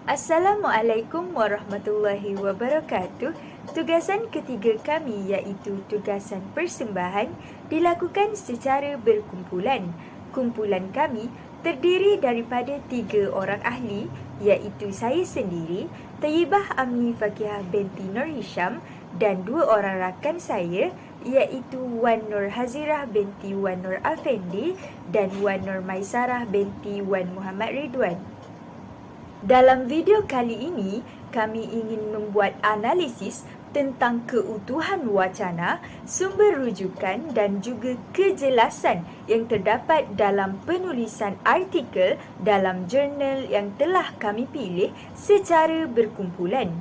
Assalamualaikum warahmatullahi wabarakatuh. Tugasan ketiga kami iaitu tugasan persembahan dilakukan secara berkumpulan. Kumpulan kami terdiri daripada 3 orang ahli iaitu saya sendiri, Tayyibah Amni Fakihah binti Nur Hisham dan 2 orang rakan saya iaitu Wan Nur Hazirah binti Wan Nur Afendi dan Wan Nur Maisarah binti Wan Muhammad Ridwan. Dalam video kali ini, kami ingin membuat analisis tentang keutuhan wacana, sumber rujukan dan juga kejelasan yang terdapat dalam penulisan artikel dalam jurnal yang telah kami pilih secara berkumpulan.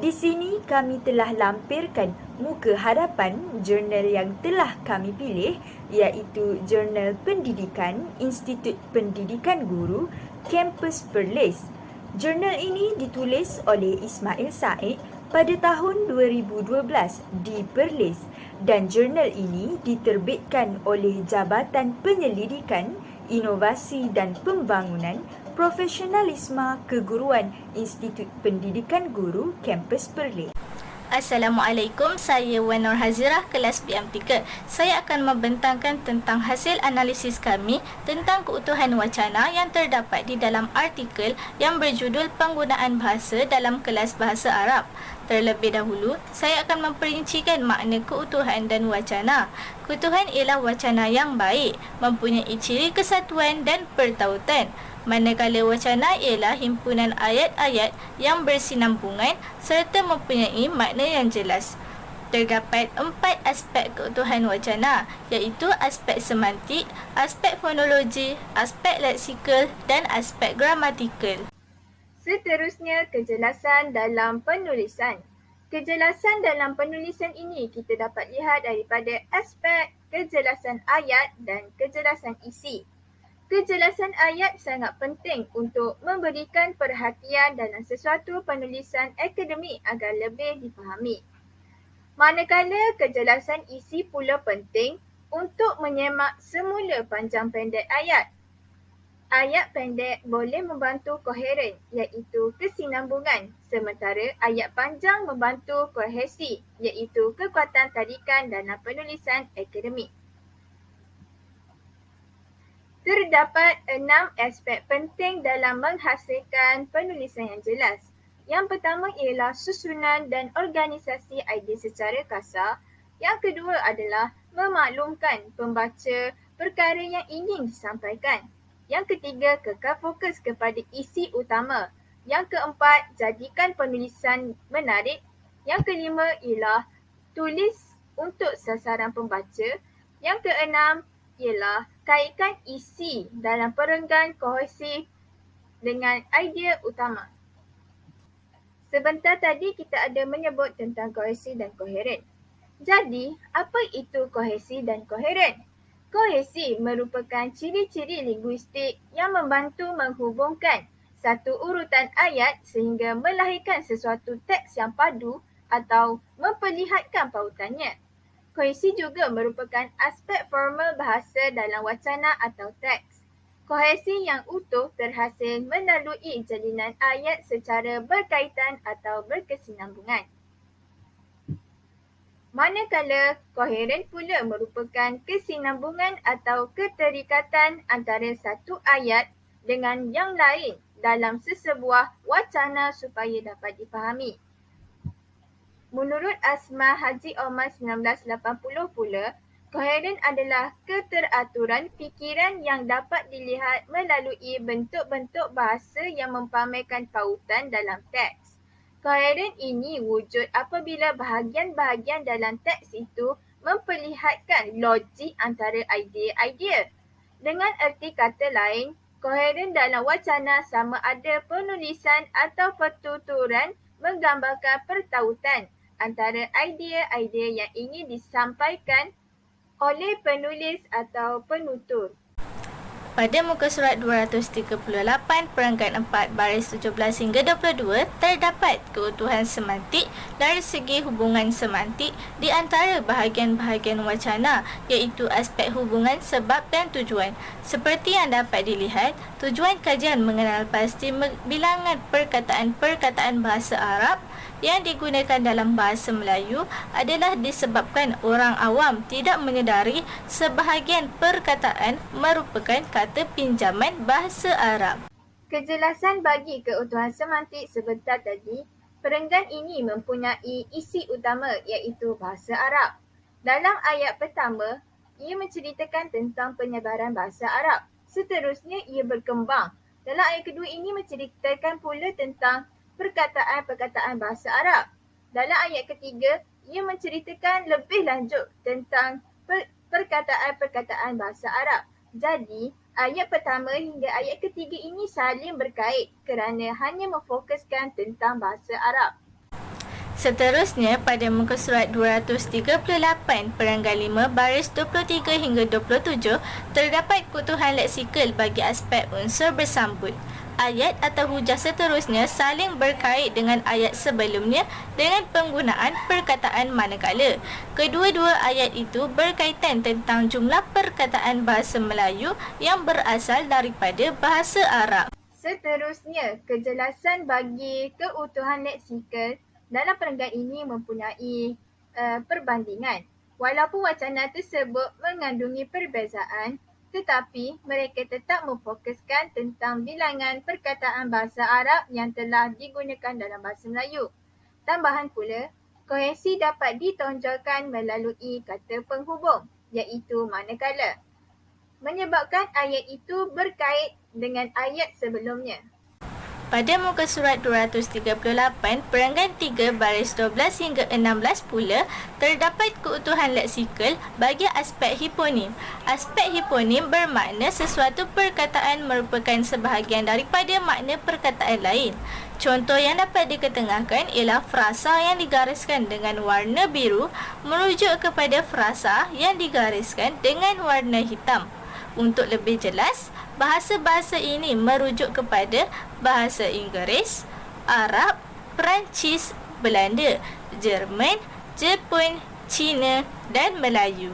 Di sini kami telah lampirkan muka hadapan jurnal yang telah kami pilih iaitu Jurnal Pendidikan Institut Pendidikan Guru Kampus Perlis. Jurnal ini ditulis oleh Ismail Said pada tahun 2012 di Perlis dan jurnal ini diterbitkan oleh Jabatan Penyelidikan, Inovasi dan Pembangunan Profesionalisme Keguruan Institut Pendidikan Guru Kampus Perlis. Assalamualaikum, saya Wan Nur Hazirah, kelas PM3. Saya akan membentangkan tentang hasil analisis kami tentang keutuhan wacana yang terdapat di dalam artikel yang berjudul Penggunaan Bahasa dalam Kelas Bahasa Arab. Terlebih dahulu, saya akan memperincikan makna keutuhan dan wacana. Keutuhan ialah wacana yang baik, mempunyai ciri kesatuan dan pertautan. Manakala wacana ialah himpunan ayat-ayat yang bersinambungan serta mempunyai makna yang jelas. Terdapat 4 aspek keutuhan wacana iaitu aspek semantik, aspek fonologi, aspek leksikal dan aspek gramatikal. Seterusnya, kejelasan dalam penulisan. Kejelasan dalam penulisan ini kita dapat lihat daripada aspek kejelasan ayat dan kejelasan isi. Kejelasan ayat sangat penting untuk memberikan perhatian dalam sesuatu penulisan akademik agar lebih difahami. Manakala kejelasan isi pula penting untuk menyemak semula panjang pendek ayat. Ayat pendek boleh membantu koheren iaitu kesinambungan, sementara ayat panjang membantu kohesi iaitu kekuatan tarikan dalam penulisan akademik. Terdapat 6 aspek penting dalam menghasilkan penulisan yang jelas. Yang pertama ialah susunan dan organisasi idea secara kasar. Yang kedua adalah memaklumkan pembaca perkara yang ingin disampaikan. Yang ketiga, kekal fokus kepada isi utama. Yang keempat, jadikan penulisan menarik. Yang kelima ialah tulis untuk sasaran pembaca. Yang keenam ialah kaitkan isi dalam perenggan kohesif dengan idea utama. Sebentar tadi kita ada menyebut tentang kohesi dan koheren. Jadi, apa itu kohesi dan koheren? Kohesi merupakan ciri-ciri linguistik yang membantu menghubungkan satu urutan ayat sehingga melahirkan sesuatu teks yang padu atau memperlihatkan pautannya. Kohesi juga merupakan aspek formal bahasa dalam wacana atau teks. Kohesi yang utuh terhasil melalui jalinan ayat secara berkaitan atau berkesinambungan. Manakala koheren pula merupakan kesinambungan atau keterikatan antara satu ayat dengan yang lain dalam sesebuah wacana supaya dapat dipahami. Menurut Asma Haji Omar 1980 pula, koheren adalah keteraturan fikiran yang dapat dilihat melalui bentuk-bentuk bahasa yang mempamerkan pautan dalam teks. Koheren ini wujud apabila bahagian-bahagian dalam teks itu memperlihatkan logik antara idea-idea. Dengan erti kata lain, koheren dalam wacana sama ada penulisan atau pertuturan menggambarkan pertautan antara idea-idea yang ingin disampaikan oleh penulis atau penutur. Pada muka surat 238 perenggan 4 baris 17 hingga 22 terdapat keutuhan semantik dari segi hubungan semantik di antara bahagian-bahagian wacana, iaitu aspek hubungan sebab dan tujuan. Seperti yang dapat dilihat, tujuan kajian mengenal pasti bilangan perkataan-perkataan bahasa Arab yang digunakan dalam bahasa Melayu adalah disebabkan orang awam tidak menyedari sebahagian perkataan merupakan kata pinjaman bahasa Arab. Kejelasan bagi keutuhan semantik sebentar tadi, perenggan ini mempunyai isi utama iaitu bahasa Arab. Dalam ayat pertama, ia menceritakan tentang penyebaran bahasa Arab. Seterusnya ia berkembang. Dalam ayat kedua ini menceritakan pula tentang perkataan-perkataan bahasa Arab. Dalam ayat ketiga, ia menceritakan lebih lanjut tentang perkataan-perkataan bahasa Arab. Jadi, ayat pertama hingga ayat ketiga ini saling berkait kerana hanya memfokuskan tentang bahasa Arab. Seterusnya, pada muka surat 238 perenggan 5 baris 23 hingga 27 terdapat keutuhan leksikal bagi aspek unsur bersambut. Ayat atau hujah seterusnya saling berkait dengan ayat sebelumnya dengan penggunaan perkataan manakala. Kedua-dua ayat itu berkaitan tentang jumlah perkataan bahasa Melayu yang berasal daripada bahasa Arab. Seterusnya, kejelasan bagi keutuhan leksikal dalam perenggan ini mempunyai perbandingan. Walaupun wacana tersebut mengandungi perbezaan, tetapi mereka tetap memfokuskan tentang bilangan perkataan bahasa Arab yang telah digunakan dalam bahasa Melayu. Tambahan pula, kohesi dapat ditonjolkan melalui kata penghubung, iaitu manakala, menyebabkan ayat itu berkait dengan ayat sebelumnya. Pada muka surat 238 perenggan 3 baris 12 hingga 16 pula terdapat keutuhan leksikal bagi aspek hiponim. Aspek hiponim bermakna sesuatu perkataan merupakan sebahagian daripada makna perkataan lain. Contoh yang dapat diketengahkan ialah frasa yang digariskan dengan warna biru merujuk kepada frasa yang digariskan dengan warna hitam. Untuk lebih jelas, bahasa-bahasa ini merujuk kepada bahasa Inggeris, Arab, Perancis, Belanda, Jerman, Jepun, Cina dan Melayu.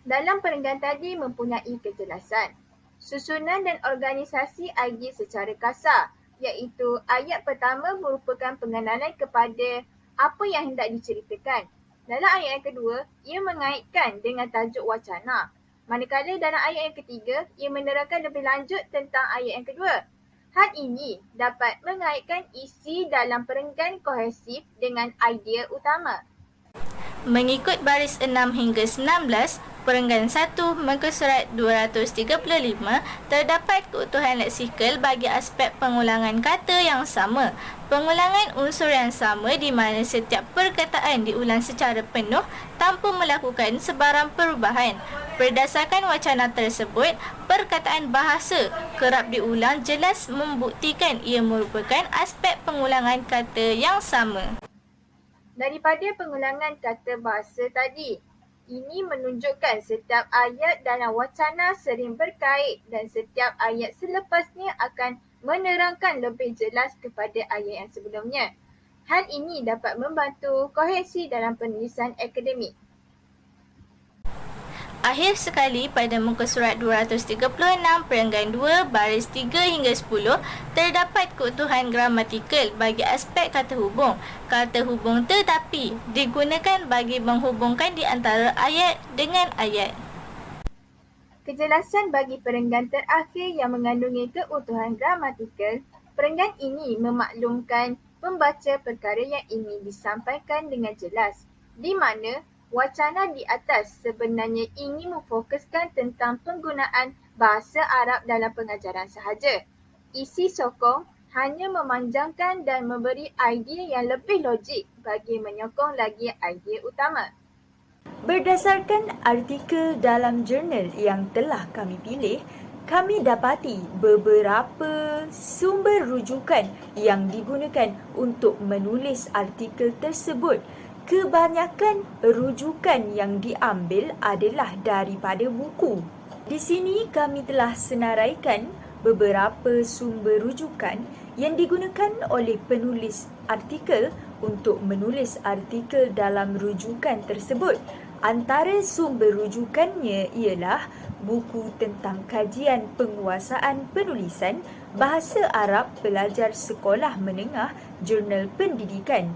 Dalam perenggan tadi mempunyai kejelasan susunan dan organisasi idea secara kasar, iaitu ayat pertama merupakan pengenalan kepada apa yang hendak diceritakan. Dalam ayat yang kedua, ia mengaitkan dengan tajuk wacana. Manakala dalam ayat yang ketiga, ia menerangkan lebih lanjut tentang ayat yang kedua. Hal ini dapat mengaitkan isi dalam perenggan kohesif dengan idea utama. Mengikut baris 6 hingga 19, perenggan 1 muka surat 235 terdapat keutuhan leksikal bagi aspek pengulangan kata yang sama. Pengulangan unsur yang sama di mana setiap perkataan diulang secara penuh tanpa melakukan sebarang perubahan. Berdasarkan wacana tersebut, perkataan bahasa kerap diulang jelas membuktikan ia merupakan aspek pengulangan kata yang sama. Daripada pengulangan kata bahasa tadi, ini menunjukkan setiap ayat dalam wacana sering berkait dan setiap ayat selepasnya akan menerangkan lebih jelas kepada ayat yang sebelumnya. Hal ini dapat membantu kohesi dalam penulisan akademik. Akhir sekali, pada muka surat 236 perenggan 2 baris 3 hingga 10 terdapat keutuhan gramatikal bagi aspek kata hubung. Kata hubung tetapi digunakan bagi menghubungkan di antara ayat dengan ayat. Kejelasan bagi perenggan terakhir yang mengandungi keutuhan gramatikal, perenggan ini memaklumkan pembaca perkara yang ingin disampaikan dengan jelas, di mana wacana di atas sebenarnya ingin memfokuskan tentang penggunaan bahasa Arab dalam pengajaran sahaja. Isi sokong hanya memanjangkan dan memberi idea yang lebih logik bagi menyokong lagi idea utama. Berdasarkan artikel dalam jurnal yang telah kami pilih, kami dapati beberapa sumber rujukan yang digunakan untuk menulis artikel tersebut. Kebanyakan rujukan yang diambil adalah daripada buku. Di sini kami telah senaraikan beberapa sumber rujukan yang digunakan oleh penulis artikel untuk menulis artikel dalam rujukan tersebut. Antara sumber rujukannya ialah buku tentang kajian penguasaan penulisan Bahasa Arab Pelajar Sekolah Menengah Jurnal Pendidikan.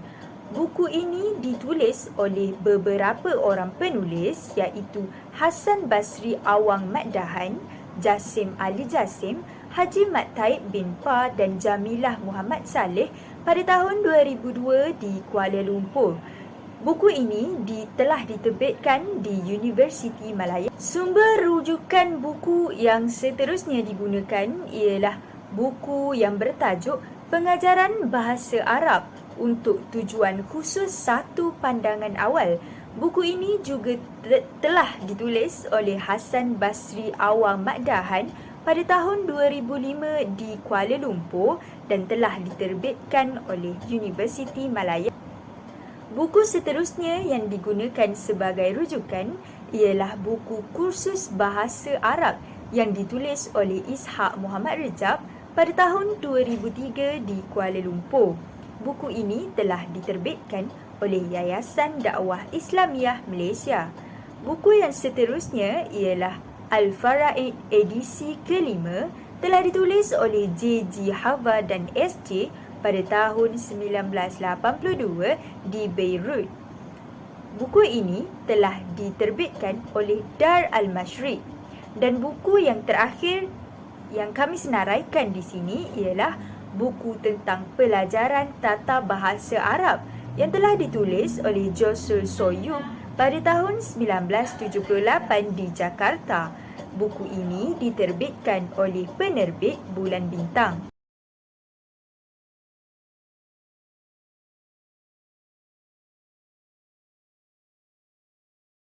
Buku ini ditulis oleh beberapa orang penulis iaitu Hasan Basri Awang Maddahan, Jasim Ali Jasim, Haji Mat Taib bin Pa dan Jamilah Muhammad Saleh pada tahun 2002 di Kuala Lumpur. Buku ini telah diterbitkan di Universiti Malaya. Sumber rujukan buku yang seterusnya digunakan ialah buku yang bertajuk Pengajaran Bahasa Arab untuk tujuan khusus satu pandangan awal. Buku ini juga telah ditulis oleh Hasan Basri Awang Maddahan pada tahun 2005 di Kuala Lumpur dan telah diterbitkan oleh Universiti Malaya. Buku seterusnya yang digunakan sebagai rujukan ialah buku Kursus Bahasa Arab yang ditulis oleh Ishaq Muhammad Rejab pada tahun 2003 di Kuala Lumpur. Buku ini telah diterbitkan oleh Yayasan Dakwah Islamiah Malaysia. Buku yang seterusnya ialah Al-Faraid edisi kelima, telah ditulis oleh J.G. Hava dan S.J. pada tahun 1982 di Beirut. Buku ini telah diterbitkan oleh Dar Al-Mashriq. Dan buku yang terakhir yang kami senaraikan di sini ialah buku tentang pelajaran tata bahasa Arab yang telah ditulis oleh Josul Soyub pada tahun 1978 di Jakarta. Buku ini diterbitkan oleh penerbit Bulan Bintang.